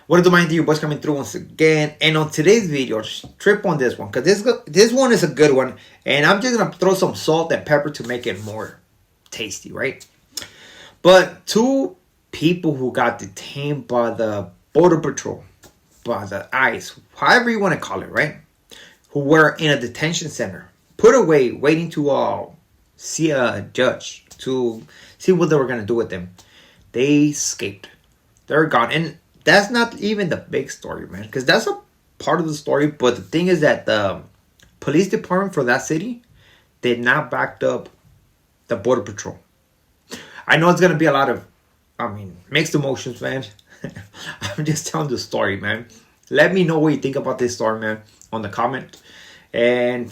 What is the mind, you boys, coming through once again? And on today's video, trip on this one, because this one is a good one, and I'm just gonna throw some salt and pepper to make it more tasty, right? But two people who got detained by the border patrol, by the ICE, however you want to call it, right? Who were in a detention center, put away, waiting to see a judge to see what they were gonna do with them. They escaped. They're gone, and that's not even the big story, man, because that's a part of the story. But the thing is that the police department for that city did not back up the border patrol. I know it's gonna be a lot of, mixed emotions, man. I'm just telling the story, man. Let me know what you think about this story, man, on the comment. And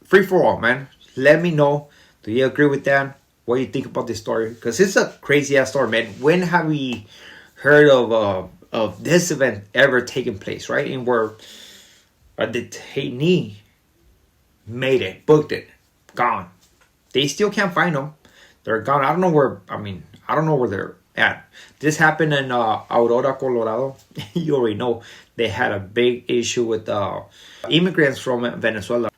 free for all, man. Let me know. Do you agree with that? What do you think about this story? Because it's a crazy ass story, man. When have we heard of this event ever taking place, right? And where a detainee made it, booked it, gone. They still can't find them. They're gone. I don't know where they're at. This happened in Aurora, Colorado. You already know they had a big issue with immigrants from Venezuela.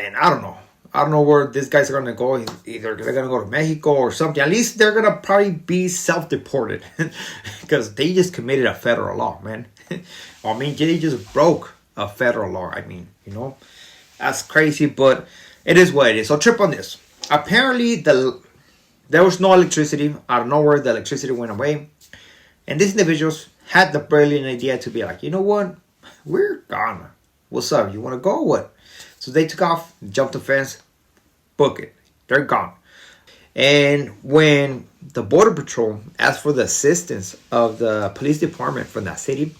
And I don't know where these guys are going to go. Either they're going to go to Mexico or something. At least they're going to probably be self-deported. Because they just committed a federal law, man. They just broke a federal law. That's crazy, but it is what it is. So trip on this. Apparently, there was no electricity. Out of nowhere, the electricity went away. And these individuals had the brilliant idea to be like, you know what? We're gone. What's up? You want to go or what? So they took off, jumped the fence, book it. They're gone. And when the Border Patrol asked for the assistance of the police department from that city,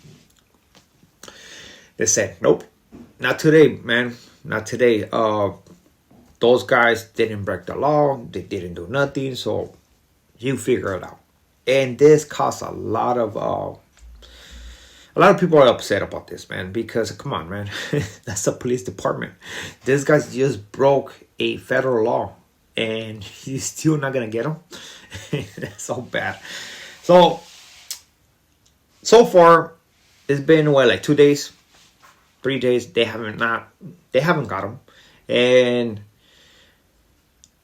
they said, nope, not today, man. Not today. Those guys didn't break the law. They didn't do nothing. So you figure it out. And this caused a lot of people are upset about this, man, because come on, man, that's the police department. This guys just broke a federal law, and he's still not gonna get them. That's so bad. So far, it's been like 2 days, 3 days. They haven't got them, and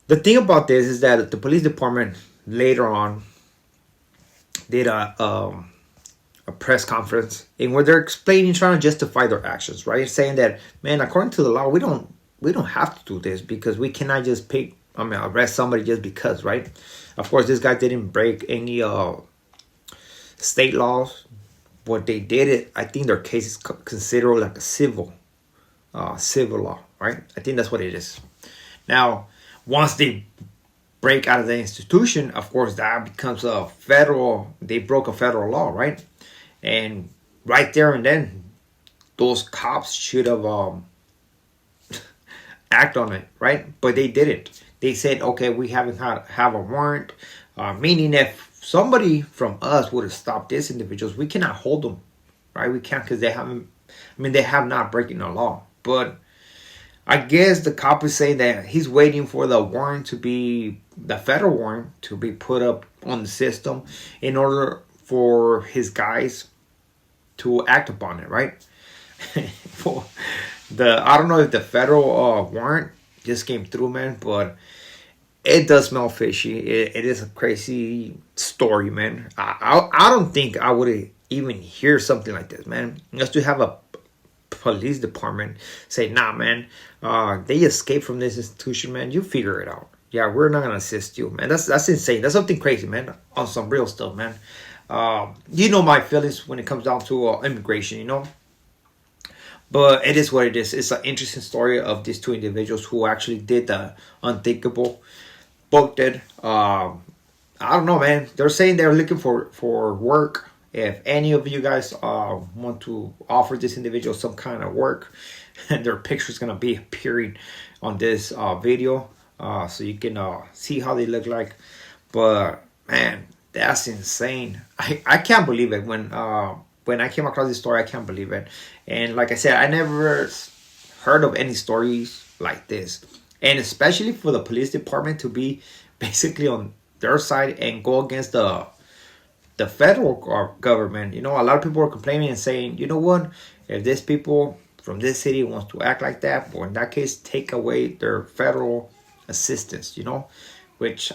the thing about this is that the police department later on did a press conference in where they're explaining, trying to justify their actions, right? Saying that, man, according to the law, we don't have to do this because we cannot just arrest somebody just because, right? Of course, this guy didn't break any state laws. What they did, I think their case is considered like a civil law, right? I think that's what it is. Now, once they break out of the institution, of course, that becomes they broke a federal law, right? And right there and then, those cops should have act on it, right? But they didn't. They said, okay, we haven't have a warrant, meaning if somebody from us would have stopped these individuals, we cannot hold them, right? We can't because they have not breaking the law. But I guess the cop is saying that he's waiting for the federal warrant to be put up on the system in order for his guys to act upon it, right? I don't know if the federal warrant just came through, man, but it does smell fishy. It is a crazy story, man. I don't think I would even hear something like this, man. Just to have a police department say, nah, man, they escaped from this institution, man. You figure it out. Yeah, we're not gonna assist you, man. That's insane. That's something crazy, man. On some real stuff, man. You know my feelings when it comes down to immigration, But it is what it is. It's an interesting story of these two individuals who actually did the unthinkable, booked it. I don't know, man. They're saying they're looking for work. If any of you guys want to offer this individual some kind of work, their picture is going to be appearing on this video. So you can see how they look like. But, man, that's insane. I can't believe it. When I came across this story, I can't believe it. And like I said, I never heard of any stories like this. And especially for the police department to be basically on their side and go against the the federal government. You know, a lot of people are complaining and saying, you know what, if these people from this city wants to act like that, or in that case, take away their federal assistance, you know, which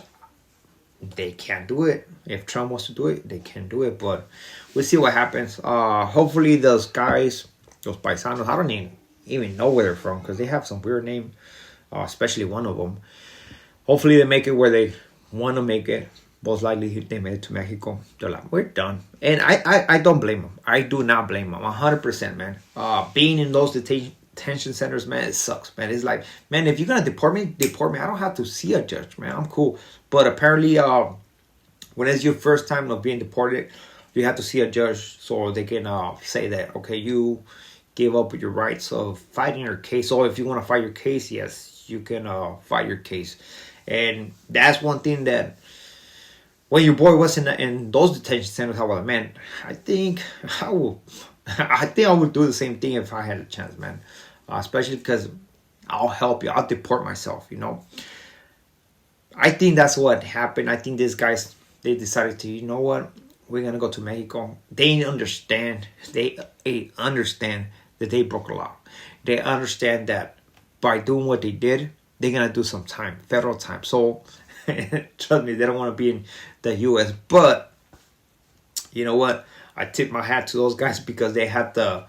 they can't do it. If Trump wants to do it, they can do it. But we'll see what happens. Hopefully those guys, those paisanos, I don't even know where they're from because they have some weird name, especially one of them. Hopefully they make it where they want to make it. Most likely they made it to Mexico. They're like, we're done. And I don't blame them. I do not blame them. 100%, man. Being in those detention centers, man, it sucks, man. It's like, man, if you're going to deport me, deport me. I don't have to see a judge, man. I'm cool. But apparently, when it's your first time of being deported, you have to see a judge so they can say that, okay, you gave up your rights of fighting your case. So if you want to fight your case, yes, you can fight your case. And that's one thing that when your boy was in those detention centers, I was like, man, I think I would do the same thing if I had a chance, man. Especially because I'll help you. I'll deport myself, you know. I think that's what happened. I think these guys, they decided to, you know what, we're gonna go to Mexico. They understand. They understand that they broke the law. They understand that by doing what they did, they're gonna do some time, federal time. So trust me, they don't want to be in the U.S. But you know what? I tip my hat to those guys because they had the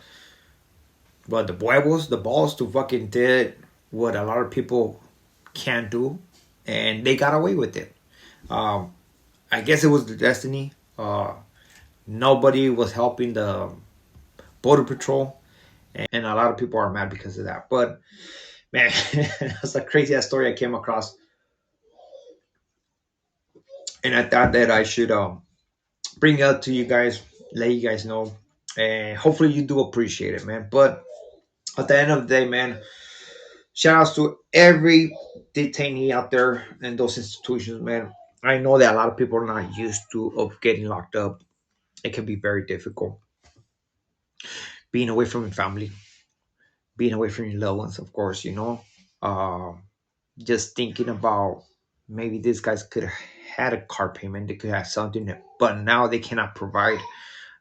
huevos, the balls to fucking did what a lot of people can't do, and they got away with it. I guess it was the destiny. Nobody was helping the border patrol, and a lot of people are mad because of that. But man, that's a crazy ass story I came across, and I thought that I should bring it up to you guys, let you guys know, and hopefully you do appreciate it, man. But at the end of the day, man, shout outs to every detainee out there in those institutions, man. I know that a lot of people are not used to of getting locked up. It can be very difficult. Being away from your family, being away from your loved ones, of course, you know. Uh, just thinking about maybe these guys could have had a car payment, they could have something, but now they cannot provide.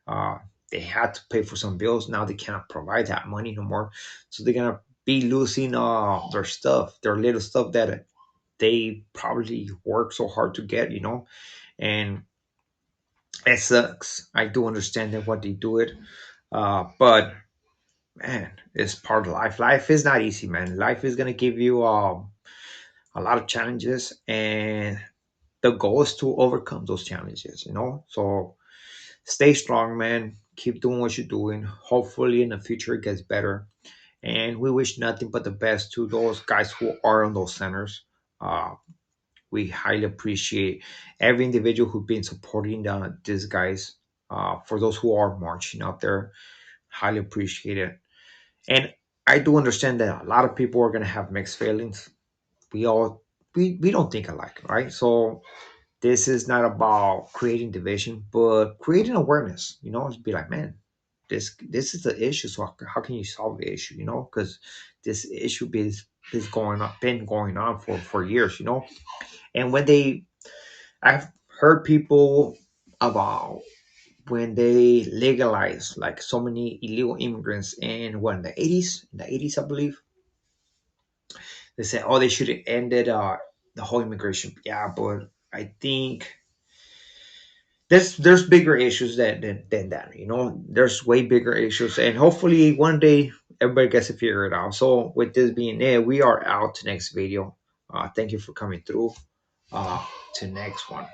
Uh, they had to pay for some bills. Now they cannot provide that money no more. So they're gonna be losing their stuff, their little stuff that they probably worked so hard to get, you know. And it sucks. I do understand that what they do it, but man, it's part of life. Life is not easy, man. Life is gonna give you a lot of challenges, and the goal is to overcome those challenges, you know. So stay strong, man. Keep doing what you're doing. Hopefully in the future it gets better, and we wish nothing but the best to those guys who are on those centers. We highly appreciate every individual who's been supporting these guys. For those who are marching out there, highly appreciate it. And I do understand that a lot of people are gonna have mixed feelings. We all we don't think alike, right? So this is not about creating division, but creating awareness. You know, just be like, man, this is the issue. So how can you solve the issue? You know, because this issue is going on, been going on for years. You know, and I've heard people about when they legalized like so many illegal immigrants in what, in the 80s, I believe. They said, oh, they should have ended the whole immigration. Yeah, but I think there's bigger issues than that. You know, there's way bigger issues, and hopefully one day everybody gets to figure it out. So with this being it, we are out to next video. Thank you for coming through. To next one.